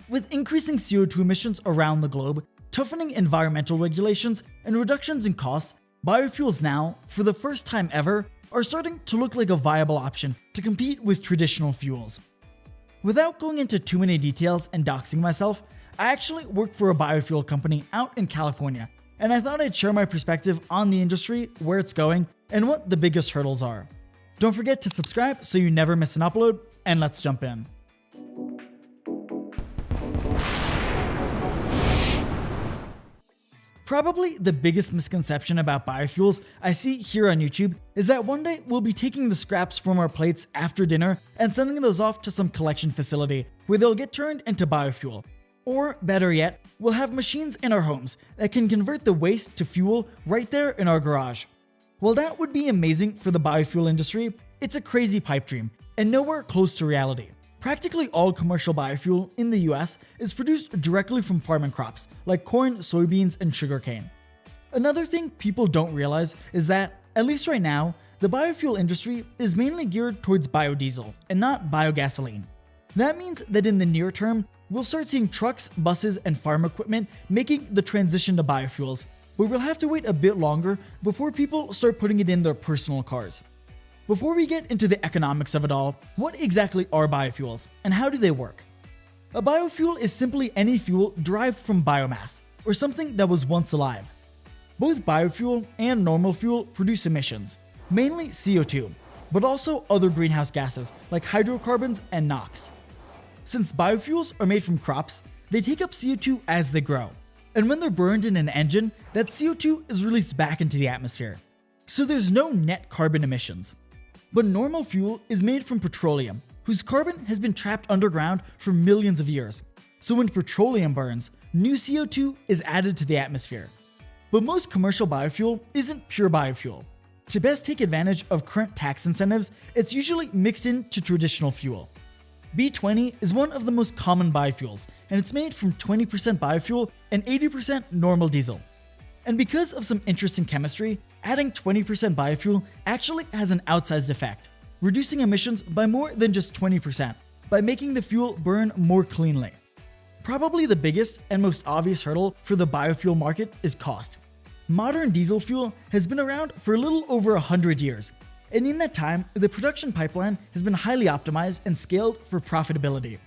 With increasing CO2 emissions around the globe, toughening environmental regulations, and reductions in cost, biofuels now, for the first time ever, are starting to look like a viable option to compete with traditional fuels. Without going into too many details and doxing myself, I actually work for a biofuel company out in California, and I thought I'd share my perspective on the industry, where it's going, and what the biggest hurdles are. Don't forget to subscribe so you never miss an upload, and let's jump in. Probably the biggest misconception about biofuels I see here on YouTube is that one day we'll be taking the scraps from our plates after dinner and sending those off to some collection facility where they'll get turned into biofuel. Or better yet, we'll have machines in our homes that can convert the waste to fuel right there in our garage. While that would be amazing for the biofuel industry, it's a crazy pipe dream and nowhere close to reality. Practically all commercial biofuel in the US is produced directly from farming crops like corn, soybeans, and sugarcane. Another thing people don't realize is that, at least right now, the biofuel industry is mainly geared towards biodiesel and not biogasoline. That means that in the near term, we'll start seeing trucks, buses, and farm equipment making the transition to biofuels, but we'll have to wait a bit longer before people start putting it in their personal cars. Before we get into the economics of it all, what exactly are biofuels and how do they work? A biofuel is simply any fuel derived from biomass, or something that was once alive. Both biofuel and normal fuel produce emissions, mainly CO2, but also other greenhouse gases like hydrocarbons and NOx. Since biofuels are made from crops, they take up CO2 as they grow, and when they're burned in an engine, that CO2 is released back into the atmosphere. So there's no net carbon emissions. But normal fuel is made from petroleum, whose carbon has been trapped underground for millions of years. So when petroleum burns, new CO2 is added to the atmosphere. But most commercial biofuel isn't pure biofuel. To best take advantage of current tax incentives, it's usually mixed into traditional fuel. B20 is one of the most common biofuels, and it's made from 20% biofuel and 80% normal diesel. And because of some interesting chemistry, adding 20% biofuel actually has an outsized effect, reducing emissions by more than just 20% by making the fuel burn more cleanly. Probably the biggest and most obvious hurdle for the biofuel market is cost. Modern diesel fuel has been around for a little over 100 years, and in that time, the production pipeline has been highly optimized and scaled for profitability.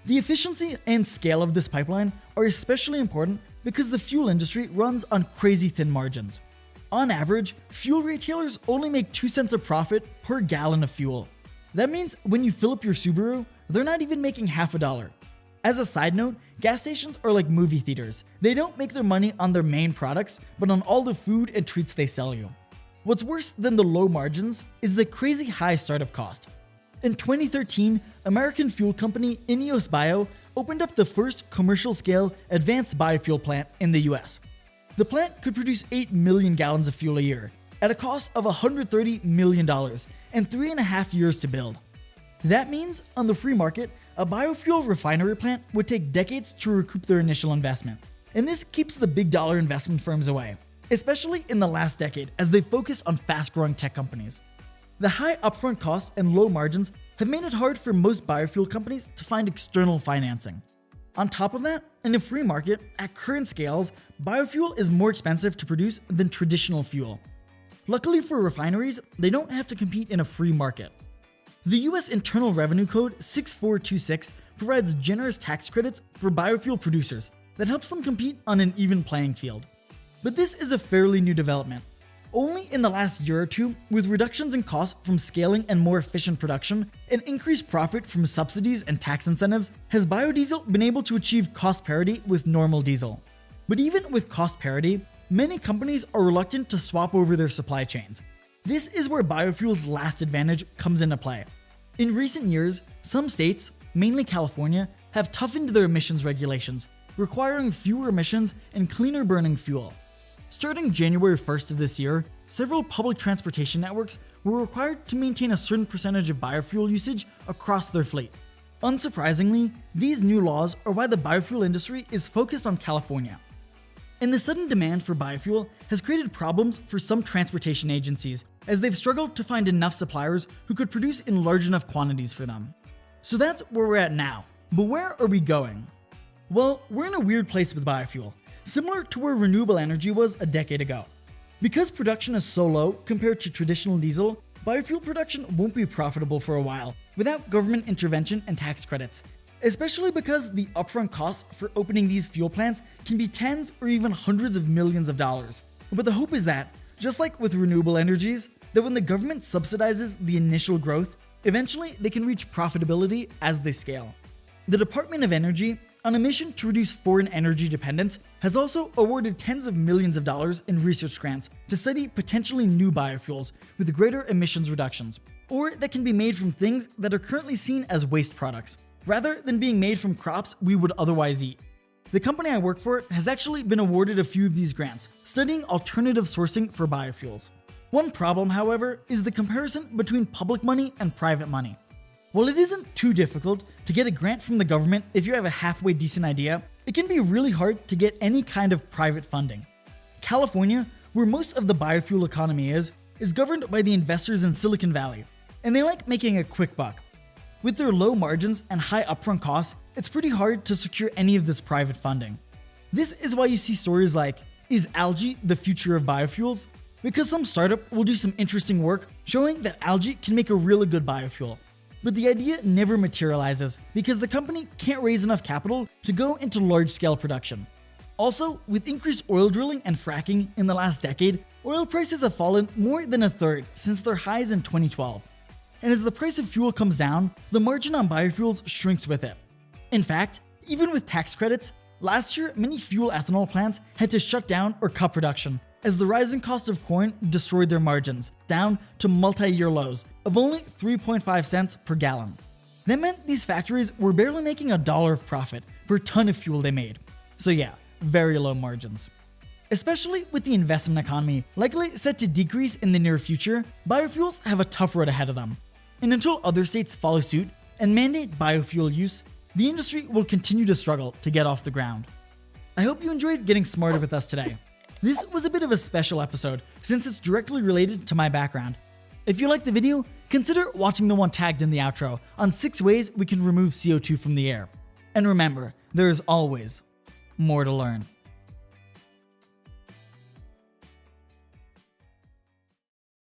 The efficiency and scale of this pipeline are especially important because the fuel industry runs on crazy thin margins. On average, fuel retailers only make 2 cents of profit per gallon of fuel. That means when you fill up your Subaru, they're not even making half a dollar. As a side note, gas stations are like movie theaters. They don't make their money on their main products, but on all the food and treats they sell you. What's worse than the low margins is the crazy high startup cost. In 2013, American fuel company Ineos Bio opened up the first commercial-scale advanced biofuel plant in the US. The plant could produce 8 million gallons of fuel a year, at a cost of $130 million and 3.5 years to build. That means, on the free market, a biofuel refinery plant would take decades to recoup their initial investment. And this keeps the big dollar investment firms away, especially in the last decade as they focus on fast-growing tech companies. The high upfront costs and low margins have made it hard for most biofuel companies to find external financing. On top of that, in a free market, at current scales, biofuel is more expensive to produce than traditional fuel. Luckily for refineries, they don't have to compete in a free market. The US Internal Revenue Code 6426 provides generous tax credits for biofuel producers that helps them compete on an even playing field. But this is a fairly new development. Only in the last year or two, with reductions in costs from scaling and more efficient production, and increased profit from subsidies and tax incentives, has biodiesel been able to achieve cost parity with normal diesel. But even with cost parity, many companies are reluctant to swap over their supply chains. This is where biofuel's last advantage comes into play. In recent years, some states, mainly California, have toughened their emissions regulations, requiring fewer emissions and cleaner burning fuel. Starting January 1st of this year, several public transportation networks were required to maintain a certain percentage of biofuel usage across their fleet. Unsurprisingly, these new laws are why the biofuel industry is focused on California. And the sudden demand for biofuel has created problems for some transportation agencies, as they've struggled to find enough suppliers who could produce in large enough quantities for them. So that's where we're at now. But where are we going? Well, we're in a weird place with biofuel, similar to where renewable energy was a decade ago. Because production is so low compared to traditional diesel, biofuel production won't be profitable for a while without government intervention and tax credits, especially because the upfront costs for opening these fuel plants can be tens or even hundreds of millions of dollars. But the hope is that, just like with renewable energies, that when the government subsidizes the initial growth, eventually they can reach profitability as they scale. The Department of Energy, on a mission to reduce foreign energy dependence, has also awarded tens of millions of dollars in research grants to study potentially new biofuels with greater emissions reductions, or that can be made from things that are currently seen as waste products, rather than being made from crops we would otherwise eat. The company I work for has actually been awarded a few of these grants, studying alternative sourcing for biofuels. One problem, however, is the comparison between public money and private money. While it isn't too difficult to get a grant from the government if you have a halfway decent idea, it can be really hard to get any kind of private funding. California, where most of the biofuel economy is governed by the investors in Silicon Valley, and they like making a quick buck. With their low margins and high upfront costs, it's pretty hard to secure any of this private funding. This is why you see stories like, "Is algae the future of biofuels?" Because some startup will do some interesting work showing that algae can make a really good biofuel. But the idea never materializes because the company can't raise enough capital to go into large-scale production. Also, with increased oil drilling and fracking in the last decade, oil prices have fallen more than a third since their highs in 2012. And as the price of fuel comes down, the margin on biofuels shrinks with it. In fact, even with tax credits, last year many fuel ethanol plants had to shut down or cut production, as the rising cost of corn destroyed their margins, down to multi-year lows of only 3.5 cents per gallon. That meant these factories were barely making $1 of profit per ton of fuel they made. So yeah, very low margins. Especially with the investment economy likely set to decrease in the near future, biofuels have a tough road ahead of them. And until other states follow suit and mandate biofuel use, the industry will continue to struggle to get off the ground. I hope you enjoyed getting smarter with us today. This was a bit of a special episode since it's directly related to my background. If you liked the video, consider watching the one tagged in the outro on 6 ways we can remove CO2 from the air. And remember, there is always more to learn.